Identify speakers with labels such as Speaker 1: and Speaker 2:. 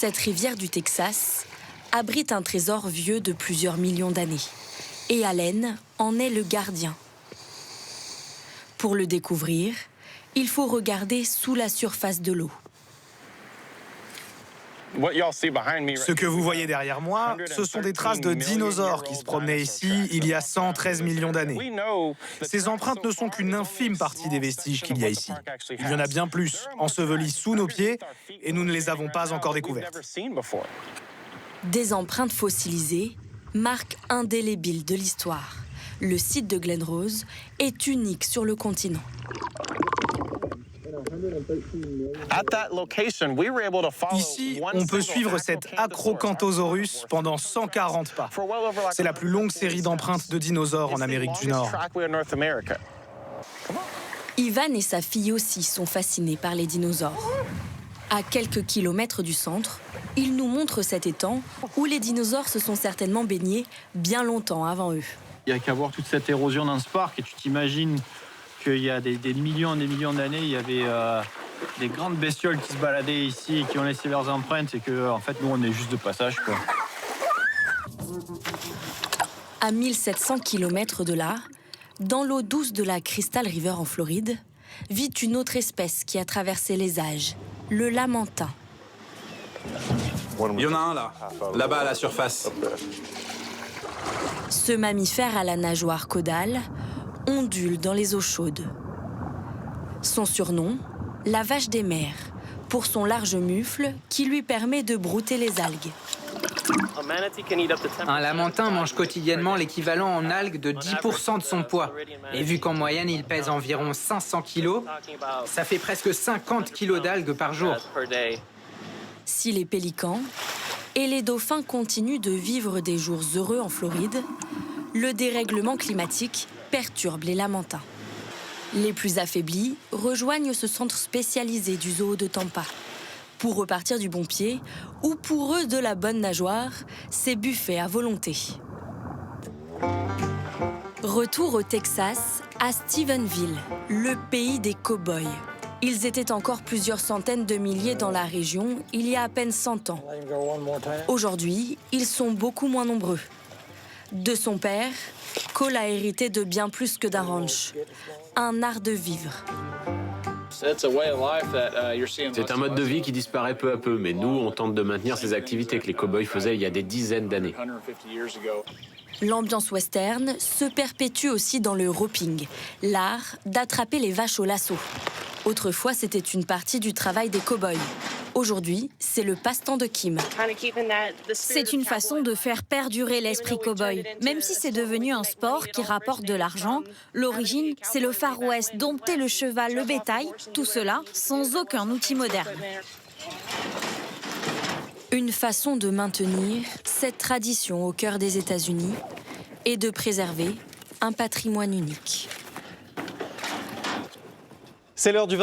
Speaker 1: Cette rivière du Texas abrite un trésor vieux de plusieurs millions d'années. Et Allen en est le gardien. Pour le découvrir, il faut regarder sous la surface de l'eau.
Speaker 2: Ce que vous voyez derrière moi, ce sont des traces de dinosaures qui se promenaient ici il y a 113 millions d'années. Ces empreintes ne sont qu'une infime partie des vestiges qu'il y a ici. Il y en a bien plus, ensevelis sous nos pieds, et nous ne les avons pas encore découvertes.
Speaker 1: Des empreintes fossilisées, marque indélébile de l'histoire. Le site de Glen Rose est unique sur le continent.
Speaker 2: Ici, on peut suivre cet Acrocanthosaurus pendant 140 pas. C'est la plus longue série d'empreintes de dinosaures en Amérique du Nord.
Speaker 1: Ivan et sa fille aussi sont fascinés par les dinosaures. À quelques kilomètres du centre, ils nous montrent cet étang où les dinosaures se sont certainement baignés bien longtemps avant eux.
Speaker 3: Il n'y a qu'à voir toute cette érosion dans ce parc et tu t'imagines qu'il y a des millions et des millions d'années, il y avait des grandes bestioles qui se baladaient ici et qui ont laissé leurs empreintes et que, en fait, nous, on est juste de passage, quoi.
Speaker 1: À 1700 km de là, dans l'eau douce de la Crystal River en Floride, vit une autre espèce qui a traversé les âges, le lamantin.
Speaker 4: Il y en a un là-bas à la surface.
Speaker 1: Ce mammifère à la nageoire caudale ondule dans les eaux chaudes. Son surnom, la vache des mers, pour son large mufle qui lui permet de brouter les algues.
Speaker 5: Un lamantin mange quotidiennement l'équivalent en algues de 10% de son poids. Et vu qu'en moyenne, il pèse environ 500 kilos, ça fait presque 50 kilos d'algues par jour.
Speaker 1: Si les pélicans et les dauphins continuent de vivre des jours heureux en Floride, le dérèglement climatique perturbe les lamantins. Les plus affaiblis rejoignent ce centre spécialisé du zoo de Tampa. Pour repartir du bon pied, ou pour eux de la bonne nageoire, c'est buffet à volonté. Retour au Texas, à Stephenville, le pays des cow-boys. Ils étaient encore plusieurs centaines de milliers dans la région il y a à peine 100 ans. Aujourd'hui, ils sont beaucoup moins nombreux. De son père, Cole a hérité de bien plus que d'un ranch, un art de vivre.
Speaker 6: C'est un mode de vie qui disparaît peu à peu, mais nous, on tente de maintenir ces activités que les cow-boys faisaient il y a des dizaines d'années.
Speaker 1: L'ambiance western se perpétue aussi dans le roping, l'art d'attraper les vaches au lasso. Autrefois, c'était une partie du travail des cow-boys. Aujourd'hui, c'est le passe-temps de Kim.
Speaker 7: C'est une façon de faire perdurer l'esprit cow-boy. Même si c'est devenu un sport qui rapporte de l'argent, l'origine, c'est le Far West, dompter le cheval, le bétail, tout cela sans aucun outil moderne.
Speaker 1: Une façon de maintenir cette tradition au cœur des États-Unis et de préserver un patrimoine unique.
Speaker 8: C'est l'heure du